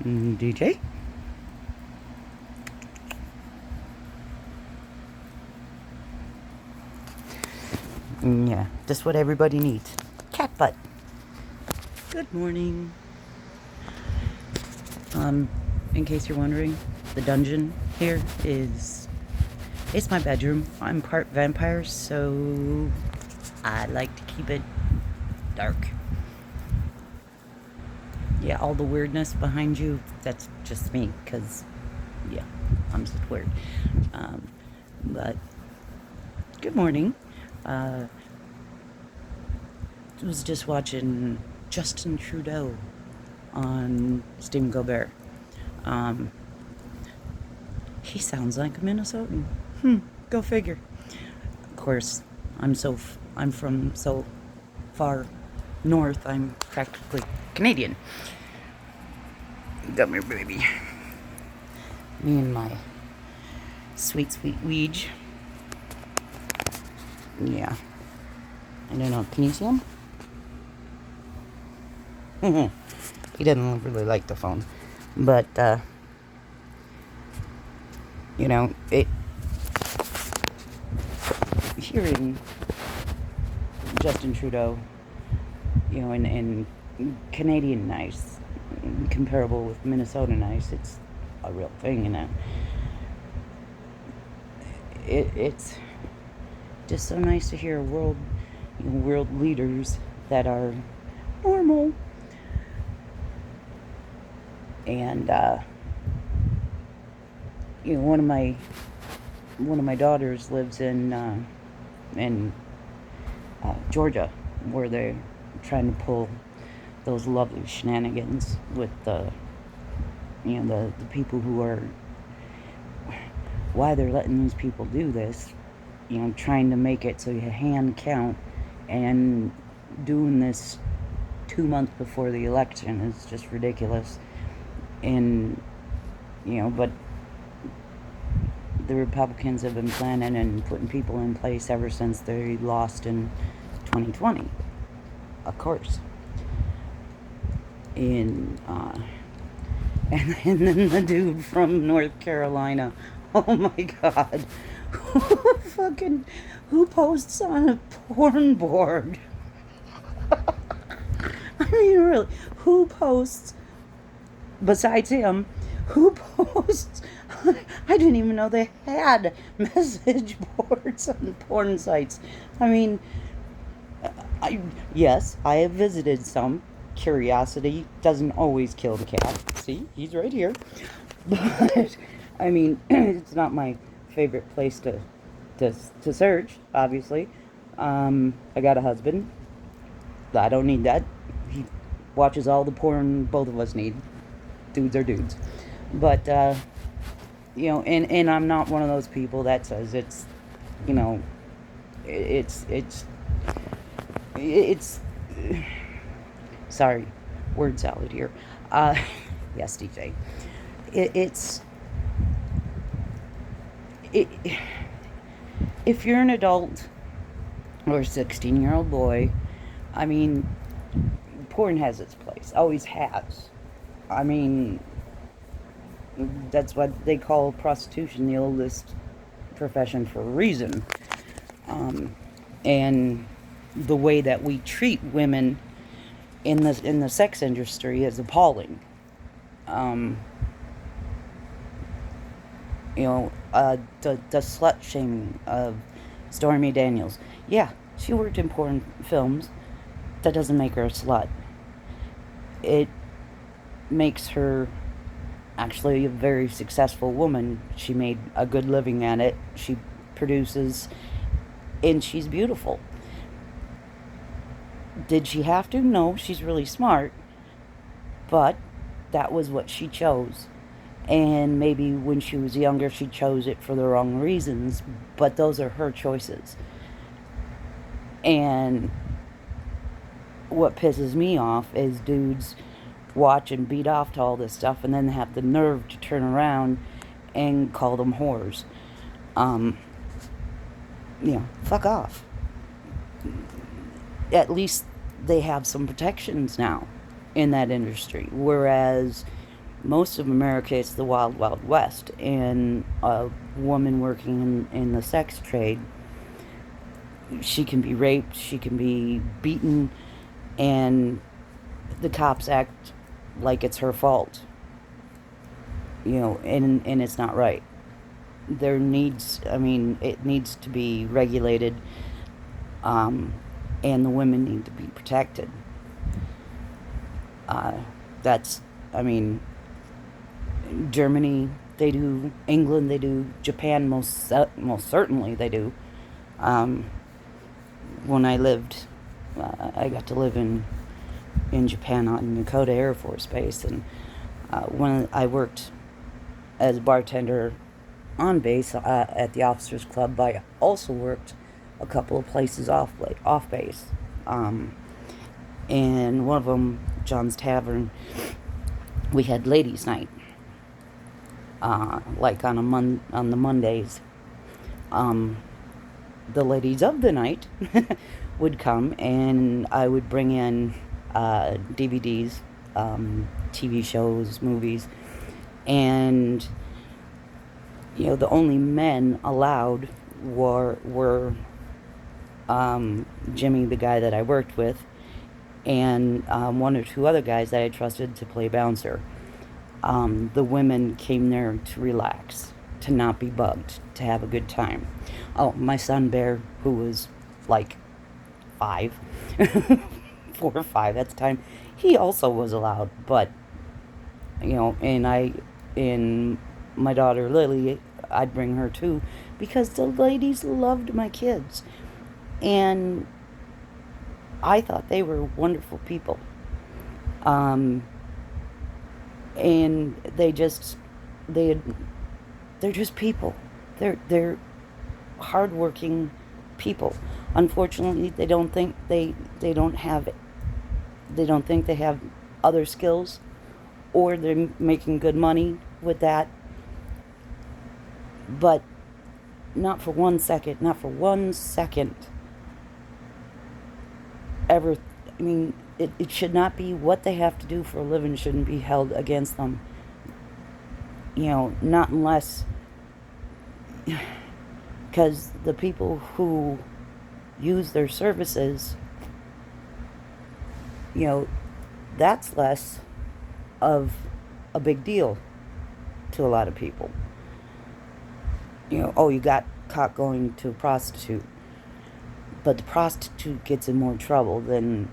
DJ? Yeah, just what everybody needs. Cat butt. Good morning. In case you're wondering, the dungeon here it's my bedroom. I'm part vampire, so I like to keep it dark. Yeah, all the weirdness behind you, that's just me, because, yeah, I'm just weird. But, good morning. I was just watching Justin Trudeau on Stephen Colbert. He sounds like a Minnesotan. Go figure. Of course, I'm from so far north, I'm practically Canadian. Come here, baby. Me and my sweet, sweet Weege. Yeah. I don't know. Can you see him? He doesn't really like the phone. But, hearing Justin Trudeau, and Canadian nice, comparable with Minnesota nice, it's a real thing, it's just so nice to hear world leaders that are normal. And one of my daughters lives in Georgia, where they're trying to pull those lovely shenanigans with the people who are, why they're letting these people do this, trying to make it so you hand count, and doing this 2 months before the election is just ridiculous. And but the Republicans have been planning and putting people in place ever since they lost in 2020, of course. And then the dude from North Carolina, oh my God, who posts on a porn board? I mean, really, who posts, besides him, who posts? I didn't even know they had message boards on porn sites. I mean, yes, I have visited some. Curiosity doesn't always kill the cat. See, he's right here. But, I mean, it's not my favorite place to search, obviously. I got a husband. I don't need that. He watches all the porn both of us need. Dudes are dudes. But, and I'm not one of those people that says it's, it's, sorry, word salad here. Yes, DJ. If you're an adult or a 16-year-old boy, I mean, porn has its place, always has. I mean, that's what they call prostitution the oldest profession for a reason. And the way that we treat women in the sex industry is appalling. The slut shaming of Stormy Daniels. Yeah, she worked in porn films. That doesn't make her a slut. It makes her actually a very successful woman. She made a good living at it. She produces, and she's beautiful. Did she have to? No, she's really smart. But that was what she chose. And maybe when she was younger, she chose it for the wrong reasons. But those are her choices. And what pisses me off is dudes watch and beat off to all this stuff and then have the nerve to turn around and call them whores. Fuck off. At least they have some protections now in that industry. Whereas, most of America is the wild, wild west, and a woman working in the sex trade, she can be raped, she can be beaten, and the cops act like it's her fault, and it's not right. It needs to be regulated, and the women need to be protected. That's, I mean, Germany, they do. England, they do. Japan, most certainly they do. When I got to live in Japan on Nakota Air Force Base, and when I worked as a bartender on base at the Officers Club, I also worked a couple of places off base, and one of them, John's Tavern, we had ladies' night, like on the Mondays. The ladies of the night would come, and I would bring in DVDs, TV shows, movies, and the only men allowed were Jimmy, the guy that I worked with, and one or two other guys that I trusted to play bouncer. The women came there to relax, to not be bugged, to have a good time. Oh, my son Bear, who was like 5, 4 or 5 at the time, he also was allowed. But and my daughter Lily, I'd bring her too, because the ladies loved my kids, and I thought they were wonderful people. And they're just people. They're hardworking people. Unfortunately, they don't think they have other skills, or they're making good money with that. But not for 1 second, ever. I mean, it should not be what they have to do for a living shouldn't be held against them. Not unless, because the people who use their services, that's less of a big deal to a lot of people. Oh, you got caught going to a prostitute. But the prostitute gets in more trouble than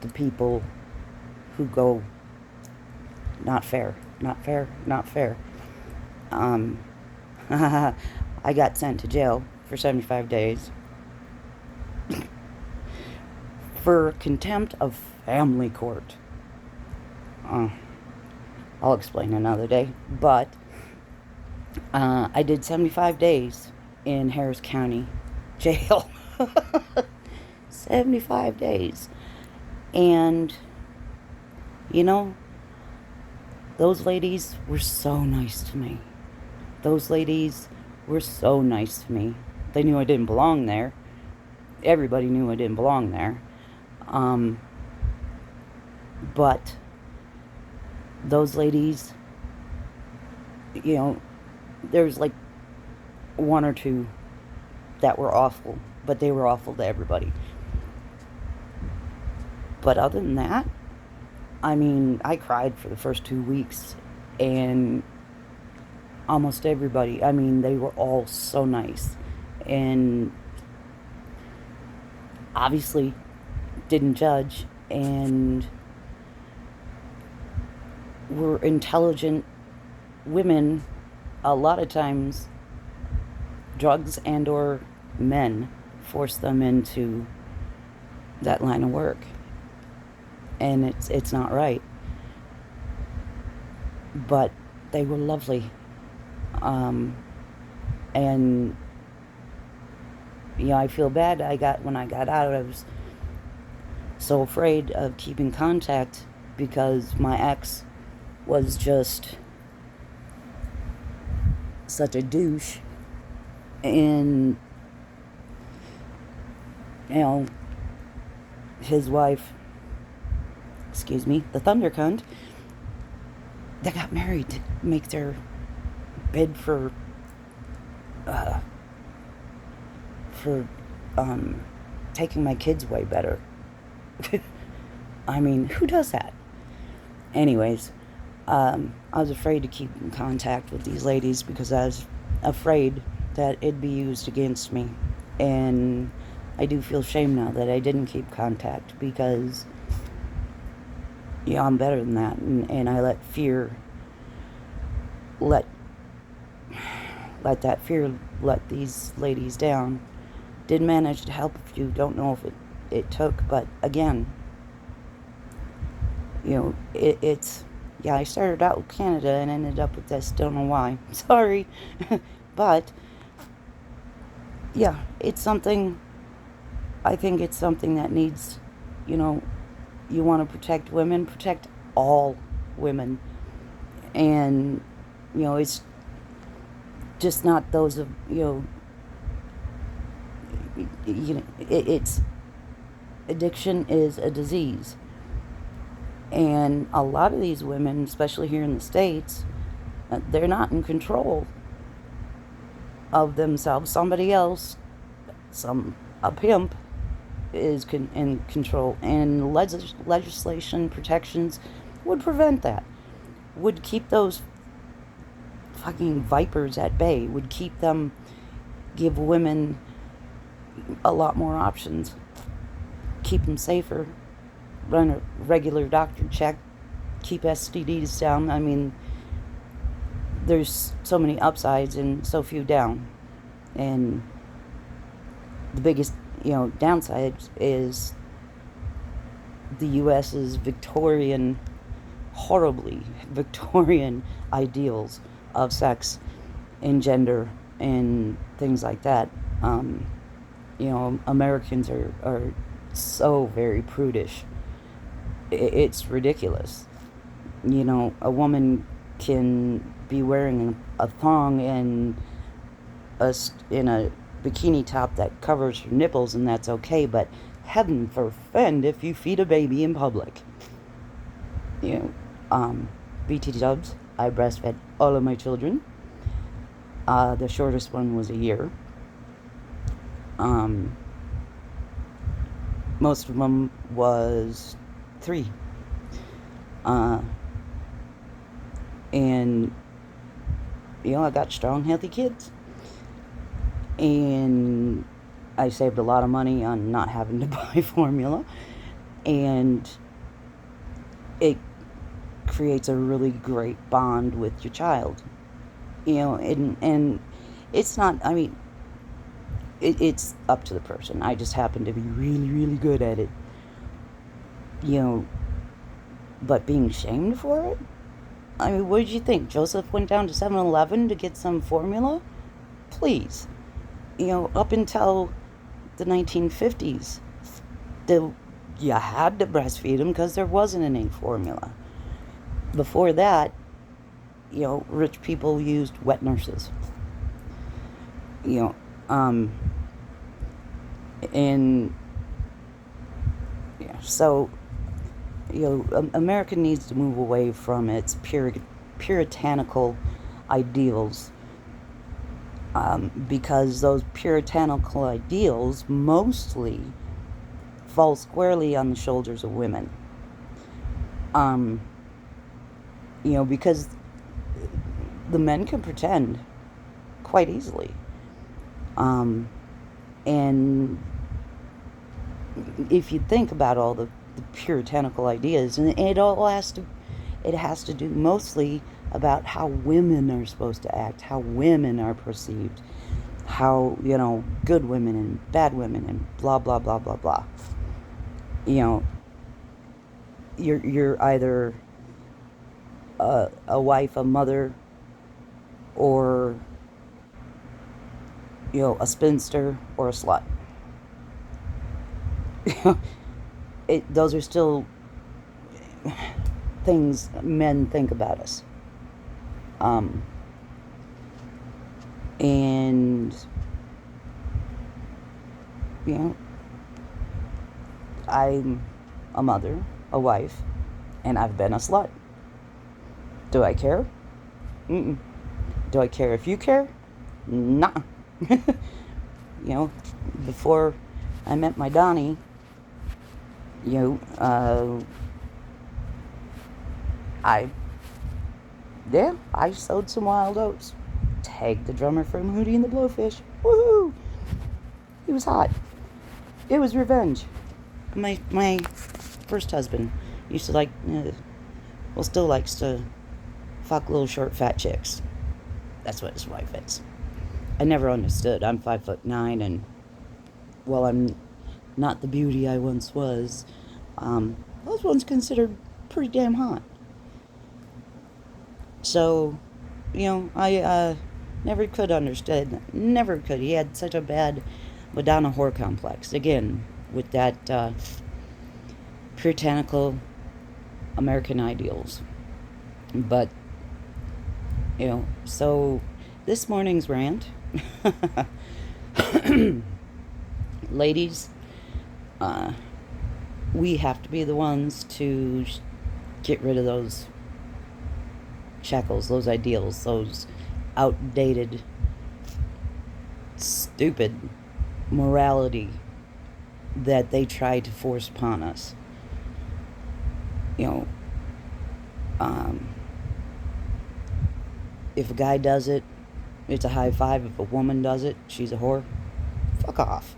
the people who go, not fair. I got sent to jail for 75 days for contempt of family court. I'll explain another day. But I did 75 days in Harris County jail. 75 days. And, those ladies were so nice to me. They knew I didn't belong there. Everybody knew I didn't belong there. But those ladies, there's like 1 or 2 that were awful, but they were awful to everybody. But other than that, I cried for the first 2 weeks, and almost everybody, they were all so nice, and obviously didn't judge, and were intelligent women. A lot of times, drugs and or men force them into that line of work, and it's not right. But they were lovely, and I feel bad. When I got out, I was so afraid of keeping contact because my ex was just such a douche, and his wife, the Thunder Cunt, that got married to make their bid uh, for taking my kids way better. I mean, who does that? Anyways, I was afraid to keep in contact with these ladies because I was afraid that it'd be used against me. And I do feel shame now that I didn't keep contact because, yeah, I'm better than that. And I let fear, let that fear let these ladies down. Did manage to help a few. Don't know if it took, but again, it's, yeah, I started out with Canada and ended up with this. Don't know why. Sorry. But, yeah, it's something, I think it's something that needs, you know, you want to protect women, protect all women. And, it's just not those of, it's, addiction is a disease. And a lot of these women, especially here in the States, they're not in control of themselves. Somebody else, a pimp, is in control. And legislation protections would prevent that. Would keep those fucking vipers at bay. Would keep them, give women a lot more options. Keep them safer. Run a regular doctor check, keep STDs down. I mean, there's so many upsides and so few down. And the biggest, downside is the U.S.'s horribly Victorian ideals of sex and gender and things like that. Americans are so very prudish. It's ridiculous. A woman can be wearing a thong and in a bikini top that covers her nipples, and that's okay, but heaven forfend if you feed a baby in public. BT dubs, I breastfed all of my children. The shortest one was a year. Most of them was 3. And, I got strong, healthy kids. And I saved a lot of money on not having to buy formula. And it creates a really great bond with your child. And it's not, I mean, it's up to the person. I just happen to be really, really good at it. But being shamed for it? I mean, what did you think? Joseph went down to 7-Eleven to get some formula? Please. Up until the 1950s, you had to breastfeed him because there wasn't any formula. Before that, rich people used wet nurses. And, yeah, so, America needs to move away from its puritanical ideals, because those puritanical ideals mostly fall squarely on the shoulders of women. Because the men can pretend quite easily. And if you think about all the puritanical ideas, and it has to do mostly about how women are supposed to act, how women are perceived, how, good women and bad women and blah, blah, blah, blah, blah. You're either a wife, a mother, or, a spinster or a slut. Those are still things men think about us. And, I'm a mother, a wife, and I've been a slut. Do I care? Mm-mm. Do I care if you care? Nah. You know, before I met my Donnie, you know, I, yeah, I sowed some wild oats. Tagged the drummer from Hootie and the Blowfish. Woohoo! He was hot. It was revenge. My first husband used to like, well, still likes to fuck little short fat chicks. That's what his wife is. I never understood. I'm 5'9", and while I'm not the beauty I once was, I was once considered pretty damn hot. So, you know, I never could understand. Never could. He had such a bad Madonna whore complex. Again, with that puritanical American ideals. But, you know, so this morning's rant, ladies, we have to be the ones to get rid of those shackles, those ideals, those outdated, stupid morality that they try to force upon us. You know, if a guy does it, it's a high five. If a woman does it, she's a whore. Fuck off.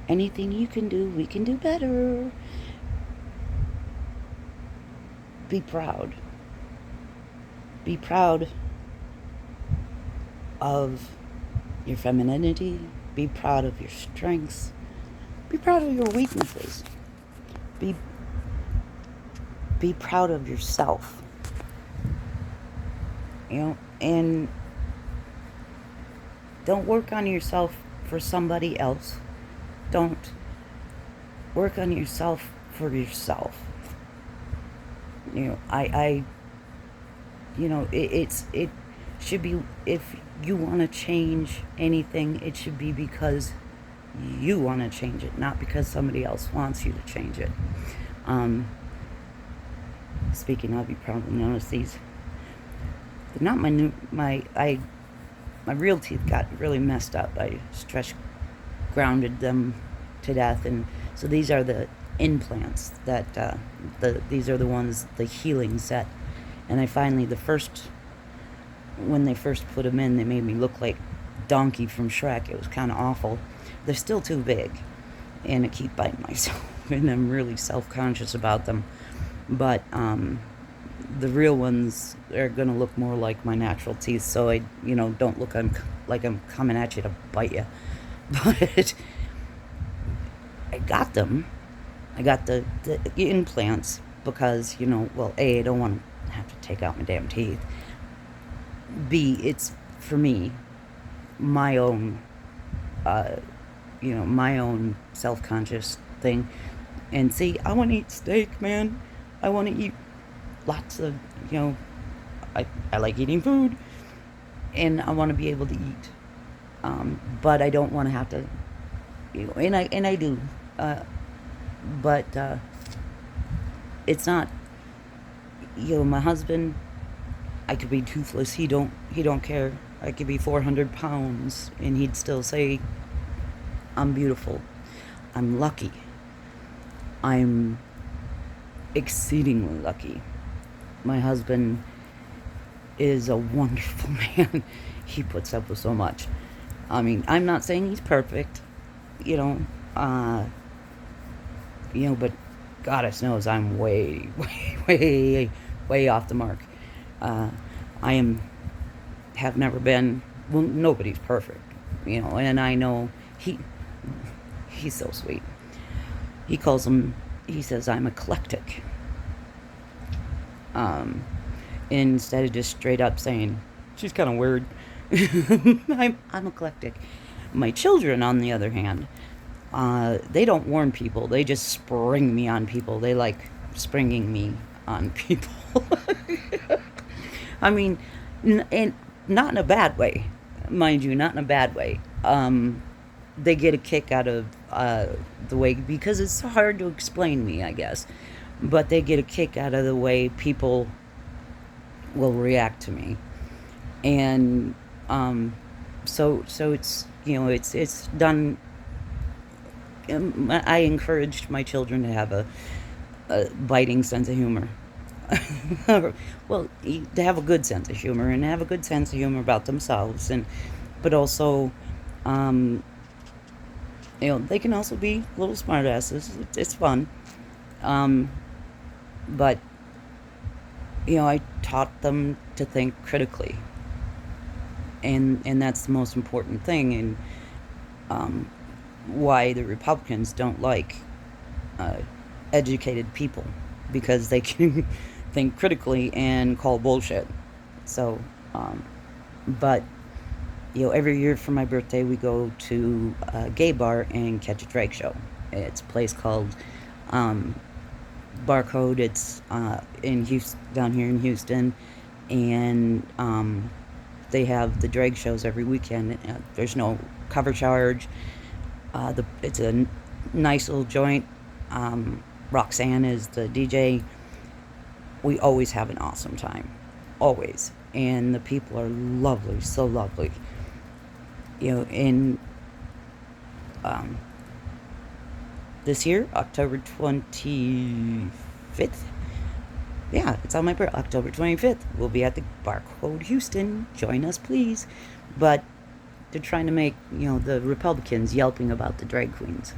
Anything you can do, we can do better. Be proud. Be proud of your femininity. Be proud of your strengths. Be proud of your weaknesses. Be proud of yourself. You know, and don't work on yourself for somebody else. Don't work on yourself for yourself. You know, it should be, if you want to change anything, it should be because you want to change it, not because somebody else wants you to change it. Speaking of, you probably noticed these. They're not my real teeth got really messed up. I stretch grounded them to death, and so these are the implants that these are the ones, the healing set. And I finally, when they first put them in, they made me look like Donkey from Shrek. It was kind of awful. They're still too big, and I keep biting myself, and I'm really self-conscious about them. But the real ones are gonna look more like my natural teeth, so I, don't look like I'm coming at you to bite you. But I got them. I got the implants because, well, A, I don't want to have to take out my damn teeth. B, it's, for me, my own, my own self-conscious thing. And see, I want to eat steak, man. I want to eat lots of, I like eating food. And I want to be able to eat. But I don't want to have to, and I do. But it's not, my husband, I could be toothless. He don't care. I could be 400 pounds and he'd still say, I'm beautiful. I'm lucky. I'm exceedingly lucky. My husband is a wonderful man. He puts up with so much. I mean, I'm not saying he's perfect, but goddess knows I'm way, way, way, way off the mark. Have never been, well, nobody's perfect, and I know he's so sweet. He says I'm eclectic. Instead of just straight up saying, she's kind of weird. I'm eclectic. My children, on the other hand, they don't warn people. They just spring me on people. They like springing me on people. I mean, and not in a bad way, mind you, not in a bad way. They get a kick out of the way, because it's hard to explain me, I guess. but they get a kick out of the way people will react to me. And so it's, it's done. I encouraged my children to have a biting sense of humor. Well, to have a good sense of humor and have a good sense of humor about themselves, and but also, um, they can also be little smartasses. It's fun, um, but I taught them to think critically, and that's the most important thing, and um, why the Republicans don't like uh, educated people, because they can think critically and call bullshit. So, um, but every year for my birthday, we go to a gay bar and catch a drag show. It's a place called um, Barcode. It's in Houston, down here in Houston, and they have the drag shows every weekend. There's no cover charge. It's a nice little joint. Roxanne is the DJ. We always have an awesome time, always, and the people are lovely, so lovely. In um, this year, October 25th. Yeah, it's on my birthday, October 25th. We'll be at the Barcode Houston. Join us, please. But they're trying to make, the Republicans yelping about the drag queens.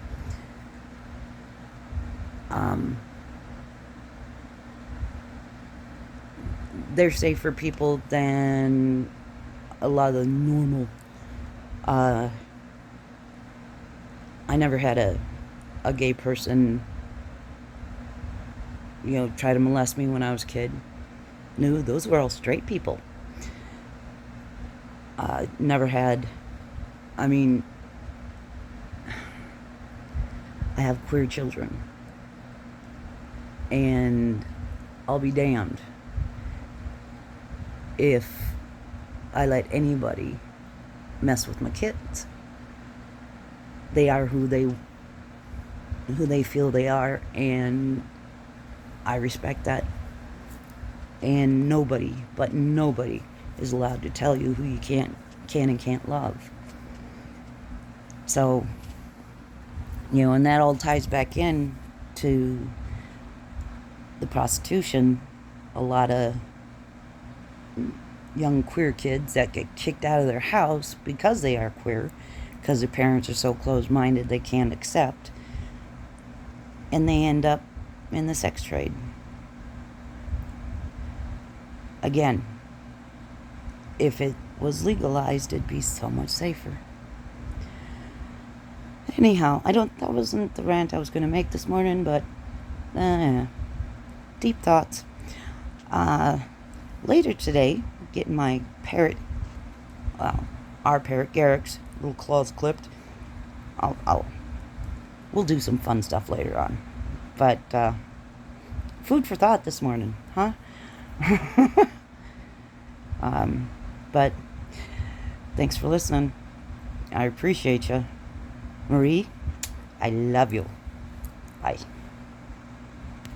They're safer people than a lot of the normal. I never had a gay person, try to molest me when I was a kid. No, those were all straight people. Never had, I mean, I have queer children, and I'll be damned if I let anybody mess with my kids. They are who they feel they are, and I respect that. And nobody is allowed to tell you who you can and can't love. So, and that all ties back in to the prostitution. A lot of young queer kids that get kicked out of their house because they are queer, because their parents are so closed-minded they can't accept, and they end up in the sex trade. Again, if it was legalized, it'd be so much safer. Anyhow, that wasn't the rant I was going to make this morning, but deep thoughts. Later today, getting my parrot, our parrot Garrick's little claws clipped. We'll do some fun stuff later on. But food for thought this morning, huh? But thanks for listening. I appreciate you. Marie, I love you. Bye.